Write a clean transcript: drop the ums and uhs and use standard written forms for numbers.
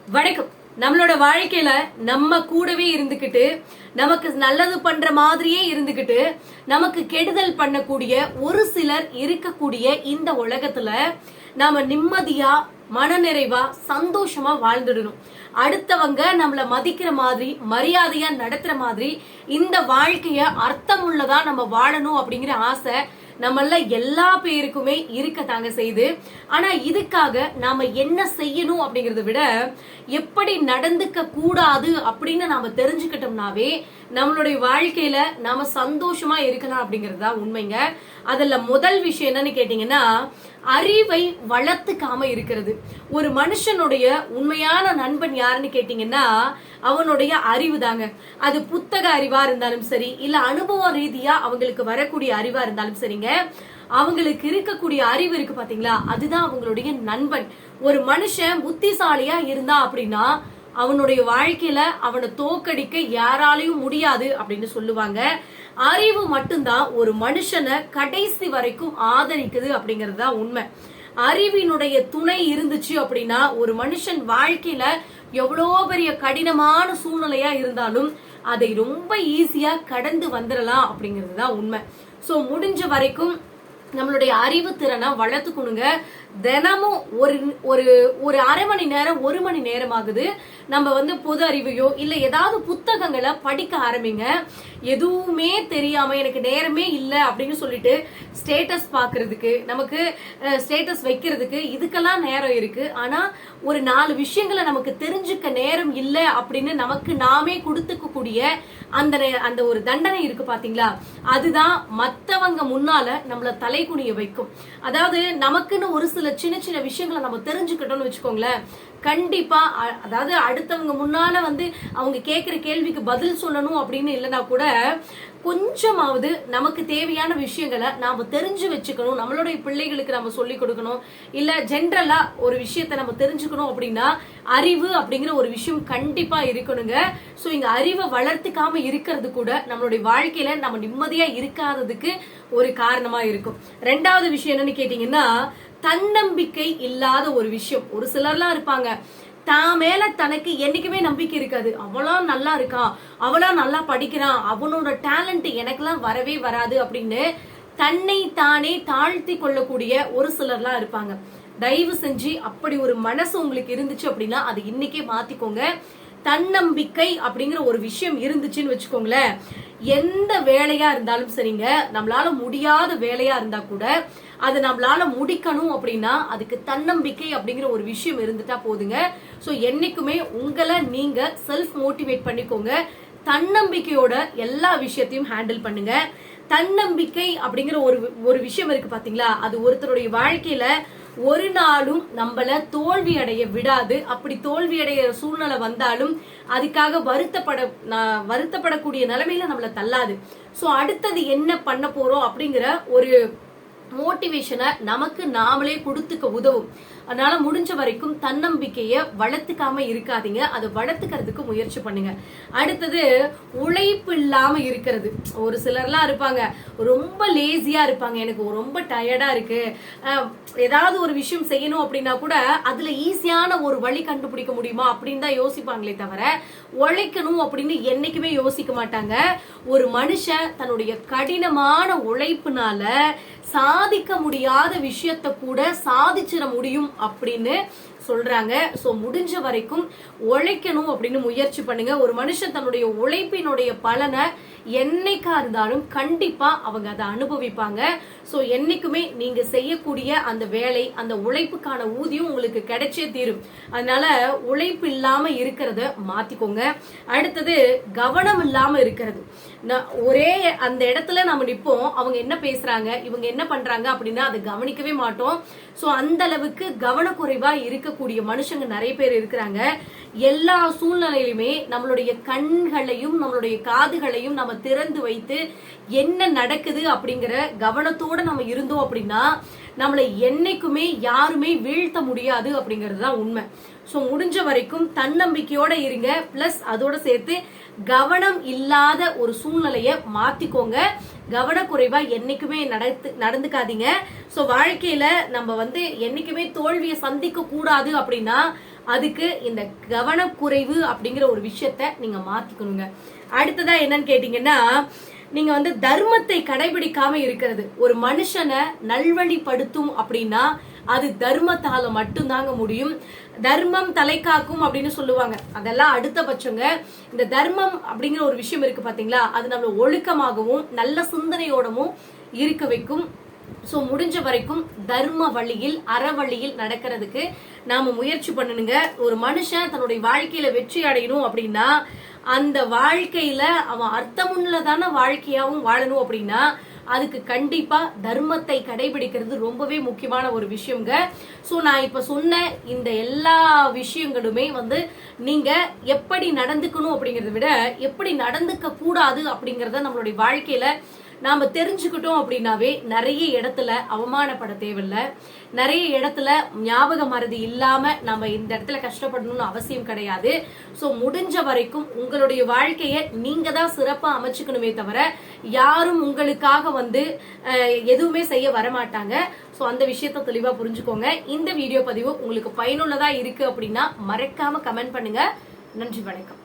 வணக்கம். நம்மளோட வாழ்க்கையில நம்ம கூடவே இருந்துகிட்டு நமக்கு நல்லது பண்ற மாதிரியே இருந்துகிட்டு நமக்கு கெடுதல் பண்ணக்கூடிய ஒரு சிலர் இருக்கக்கூடிய இந்த உலகத்துல நாம நிம்மதியா மனநிறைவா சந்தோஷமா வாழ்ந்துடணும். அடுத்தவங்க நம்மள மதிக்கிற மாதிரி மரியாதையா நடத்துற மாதிரி இந்த வாழ்க்கைய அர்த்தமுள்ளதா நம்ம வாழணும் அப்படிங்கிற ஆசை நம்மள எல்லா பேருக்குமே இருக்கத்தாங்க செய்து. ஆனா இதுக்காக நாம என்ன செய்யணும் அப்படிங்கறத விட எப்படி நடந்துக்க கூடாது அப்படின்னு நாம தெரிஞ்சுக்கிட்டோம்னாவே நம்மளுடைய வாழ்க்கையில நாம சந்தோஷமா இருக்கலாம் அப்படிங்கறது தான் உண்மைங்க. அதுல முதல் விஷயம் என்னன்னு கேட்டீங்கன்னா, அறிவை வளர்த்துக்காம இருக்கிறது. ஒரு மனுஷனுடைய உண்மையான நண்பன் யாருன்னு கேட்டீங்கன்னா அவனுடைய அறிவு தாங்க. அது புத்தக அறிவா இருந்தாலும் சரி, இல்ல அனுபவ ரீதியா அவங்களுக்கு வரக்கூடிய அறிவா இருந்தாலும் சரிங்க, அவங்களுக்கு இருக்கக்கூடிய அறிவு இருக்கு பாத்தீங்களா, அதுதான் அவங்களுடைய நண்பன். ஒரு மனுஷன் புத்திசாலியா இருந்தா அப்படின்னா அவனுடைய வாழ்க்கையில அவனை தோக்கடிக்க யாராலையும் முடியாது அப்படின்னு சொல்லுவாங்க. அறிவு மட்டும்தான் ஒரு மனுஷனை கடைசி வரைக்கும் ஆதரிக்குது அப்படிங்கிறது தான் உண்மை. அறிவினுடைய துணை இருந்துச்சு அப்படின்னா ஒரு மனுஷன் வாழ்க்கையில எவ்வளோ பெரிய கடினமான சூழ்நிலையா இருந்தாலும் அதை ரொம்ப ஈஸியா கடந்து வந்துடலாம் அப்படிங்கிறது தான் உண்மை. சோ முடிஞ்ச வரைக்கும் நம்மளுடைய அறிவு திறனை வளர்த்துக்கணுங்க. தினமும் ஒரு ஒரு ஒரு அரை மணி நேரம் 1 மணி நேரம் ஆகுது நம்ம பொது அறிவையோ இல்ல ஏதாவது புத்தகங்களை படிக்க ஆரம்பிங்க. எதுவுமே தெரியாம எனக்கு நேரமே இல்லை அப்படின்னு சொல்லிட்டு ஸ்டேட்டஸ் பாக்குறதுக்கு, நமக்கு ஸ்டேட்டஸ் வைக்கிறதுக்கு இதுக்கெல்லாம் நேரம் இருக்கு. ஆனா ஒரு 4 விஷயங்களை நமக்கு தெரிஞ்சுக்க நேரம் இல்லை அப்படின்னு நமக்கு நாமே கொடுத்துக்க அந்த ஒரு தண்டனை இருக்கு பாத்தீங்களா, அதுதான் மத்தவங்க முன்னால நம்மள தலைகுனிய வைக்கும். அதாவது நமக்குன்னு ஒரு சில சின்ன சின்ன விஷயங்களை நம்ம தெரிஞ்சுக்கிட்டோம்னு வச்சுக்கோங்களேன், கண்டிப்பா அதாவது அடுத்தவங்க முன்னால அவங்க கேட்கிற கேள்விக்கு பதில் சொல்லணும் அப்படின்னு இல்லைன்னா கூட கொஞ்சமாவது நமக்கு தேவையான விஷயங்களை நாம தெரிஞ்சு வச்சுக்கணும். நம்மளுடைய பிள்ளைகளுக்கு நம்ம சொல்லி கொடுக்கணும். இல்ல ஜென்ரலா ஒரு விஷயத்த நம்ம தெரிஞ்சுக்கணும் அப்படின்னா அறிவு அப்படிங்கிற ஒரு விஷயம் கண்டிப்பா இருக்கணுங்க. சோ இங்க அறிவை வளர்த்துக்காம இருக்கிறது கூட நம்மளுடைய வாழ்க்கையில நம்ம நிம்மதியா இருக்காததுக்கு ஒரு காரணமா இருக்கும். 2வது விஷயம் என்னன்னு கேட்டீங்கன்னா, தன்னம்பிக்கை இல்லாத ஒரு விஷயம். ஒரு சிலர்லாம் இருப்பாங்க, தான் மேல தனக்கு என்னைக்குமே நம்பிக்கை இருக்காது. அவளா நல்லா இருக்கான், அவளா நல்லா படிக்கிறான், அவனோட டேலண்ட் எனக்கெல்லாம் வரவே வராது அப்படின்னு தன்னை தானே தாழ்த்தி கொள்ளக்கூடிய ஒரு சிலர்லாம் இருப்பாங்க. தயவு செஞ்சு அப்படி ஒரு மனசு உங்களுக்கு இருந்துச்சு அப்படின்னா அது இன்னைக்கே மாத்திக்கோங்க. தன்னம்பிக்கை அப்படிங்கிற ஒரு விஷயம் இருந்துச்சுன்னு வச்சுக்கோங்களேன், எந்த வேலையா இருந்தாலும் சரிங்க, நம்மளால முடியாத வேலையா இருந்தா கூட அது நம்மளால முடிக்கணும் அப்படின்னா அதுக்கு தன்னம்பிக்கை அப்படிங்கிற ஒரு விஷயம் இருந்துட்டா போதுங்க. சோ என்னைக்குமே உங்களை நீங்க செல்ஃப் மோட்டிவேட் பண்ணிக்கோங்க. தன்னம்பிக்கையோட எல்லா விஷயத்தையும் ஹேண்டில் பண்ணுங்க. தன்னம்பிக்கை அப்படிங்கிற ஒரு விஷயம் இருக்கு பாத்தீங்களா, அது ஒருத்தருடைய வாழ்க்கையில ஒரு நாளும் நம்மள தோல்வி அடைய விடாது. அப்படி தோல்வி அடைய சூழ்நிலை வந்தாலும் அதுக்காக வருத்தப்படக்கூடிய நிலைமையில நம்மள தள்ளாது. சோ அடுத்தது என்ன பண்ண போறோம் அப்படிங்கிற ஒரு மோட்டிவேஷனை நமக்கு நாமளே கொடுத்துக்க உதவும். அதனால முடிஞ்ச வரைக்கும் தன்னம்பிக்கைய வளர்த்துக்காம இருக்காதீங்க, அதை வளர்த்துக்கிறதுக்கு முயற்சி பண்ணுங்க. அடுத்தது உழைப்பு இல்லாம இருக்கிறது. ஒரு சிலர்லாம் இருப்பாங்க ரொம்ப லேசியா இருப்பாங்க, எனக்கு ரொம்ப டயர்டா இருக்கு, ஏதாவது ஒரு விஷயம் செய்யணும் அப்படின்னா கூட அதுல ஈஸியான ஒரு வழி கண்டுபிடிக்க முடியுமா அப்படின்னு தான் யோசிப்பாங்களே தவிர உழைக்கணும் அப்படின்னு என்னைக்குமே யோசிக்க மாட்டாங்க. ஒரு மனுஷன் தன்னுடைய கடினமான உழைப்புனால சாதிக்க முடியாத விஷயத்த கூட சாதிச்சிட முடியும் அப்படின்னு சொல்றாங்க. சோ முடிஞ்ச வரைக்கும் உழைக்கணும் அப்படின்னு முயற்சி பண்ணுங்க. ஒரு மனுஷன் தன்னுடைய உழைப்பினுடைய பலனை என்னைக்கா இருந்தாலும் கண்டிப்பா அவங்க அதை அனுபவிப்பாங்க. சோ என்னைக்குமே நீங்க செய்யக்கூடிய அந்த வேலை, அந்த உழைப்புக்கான ஊதியம் உங்களுக்கு கிடைச்சே தீரும். அதனால உழைப்பு இல்லாம இருக்கிறத மாத்திக்கோங்க. அடுத்தது கவனம் இல்லாம இருக்கிறது. ஒரே அந்த இடத்துல நம்ம நிப்போம், அவங்க என்ன பேசுறாங்க, இவங்க என்ன பண்றாங்க அப்படின்னா அதை கவனிக்கவே மாட்டோம். சோ அந்த அளவுக்கு கவனக்குறைவா இருக்கக்கூடிய மனுஷங்க நிறைய பேர் இருக்கிறாங்க. எல்லா சூழ்நிலையிலுமே நம்மளுடைய கண்களையும் நம்மளுடைய காதுகளையும் நம்ம திறந்து வைத்து என்ன நடக்குது அப்படிங்கிற கவனத்தோட நம்ம இருந்தோம் அப்படின்னா நம்மளை என்னைக்குமே யாருமே வீழ்த்த முடியாது அப்படிங்கிறது தான் உண்மை. சோ முடிஞ்ச வரைக்கும் தன்னம்பிக்கையோட இருங்க. பிளஸ் அதோட சேர்த்து கவனம் இல்லாத ஒரு சூழ்நிலைய மாத்திக்கோங்க. கவனக்குறைவா என்னைக்குமே நடந்துக்காதீங்க. சோ வாழ்க்கையில நம்ம என்னைக்குமே தோல்வியை சந்திக்க கூடாது அப்படின்னா அதுக்கு இந்த கவனக்குறைவு அப்படிங்கிற ஒரு விஷயத்த நீங்க மாத்திக்கணுங்க. அடுத்ததா என்னன்னு கேட்டீங்கன்னா, நீங்க தர்மத்தை கடைபிடிக்காம இருக்கிறது. ஒரு மனுஷனை நல்வழிப்படுத்தும் அப்படின்னா அது தர்மத்தால மட்டும்தாங்க முடியும். தர்மம் தலை காக்கும் அப்படின்னு சொல்லுவாங்க, அதெல்லாம் அடுத்த பட்சங்க. இந்த தர்மம் அப்படிங்கிற ஒரு விஷயம் இருக்கு பாத்தீங்களா, அது நம்மள ஒழுக்கமாகவும் நல்ல சிந்தனையோடவும் இருக்க வைக்கும். சோ முடிஞ்ச வரைக்கும் தர்ம வழியில் அற வழியில் நடக்கிறதுக்கு நாம முயற்சி பண்ணணுங்க. ஒரு மனுஷன் தன்னுடைய வாழ்க்கையில வெற்றி அடையணும் அப்படின்னா அந்த வாழ்க்கையில அவன் அர்த்தமுள்ளதான வாழ்க்கையாவும் வாழணும் அப்படின்னா அதுக்கு கண்டிப்பா தர்மத்தை கடைபிடிக்கிறது ரொம்பவே முக்கியமான ஒரு விஷயங்க. சோ நான் இப்ப சொன்ன இந்த எல்லா விஷயங்களுமே நீங்க எப்படி நடந்துக்கணும் அப்படிங்கறத விட எப்படி நடந்துக்க கூடாது அப்படிங்கறத நம்மளுடைய வாழ்க்கையில நாம தெரிஞ்சுக்கிட்டோம் அப்படின்னாவே நிறைய இடத்துல அவமானப்பட தேவையில்ல, நிறைய இடத்துல ஞாபக மறதி இல்லாம நம்ம இந்த இடத்துல கஷ்டப்படணும்னு அவசியம் கிடையாது. சோ முடிஞ்ச வரைக்கும் உங்களுடைய வாழ்க்கைய நீங்க தான் சிறப்பா அமைச்சுக்கணுமே தவிர யாரும் உங்களுக்காக எதுவுமே செய்ய வரமாட்டாங்க. சோ அந்த விஷயத்த தெளிவா புரிஞ்சுக்கோங்க. இந்த வீடியோ பதிவு உங்களுக்கு பயனுள்ளதா இருக்கு அப்படின்னா மறக்காம கமெண்ட் பண்ணுங்க. நன்றி, வணக்கம்.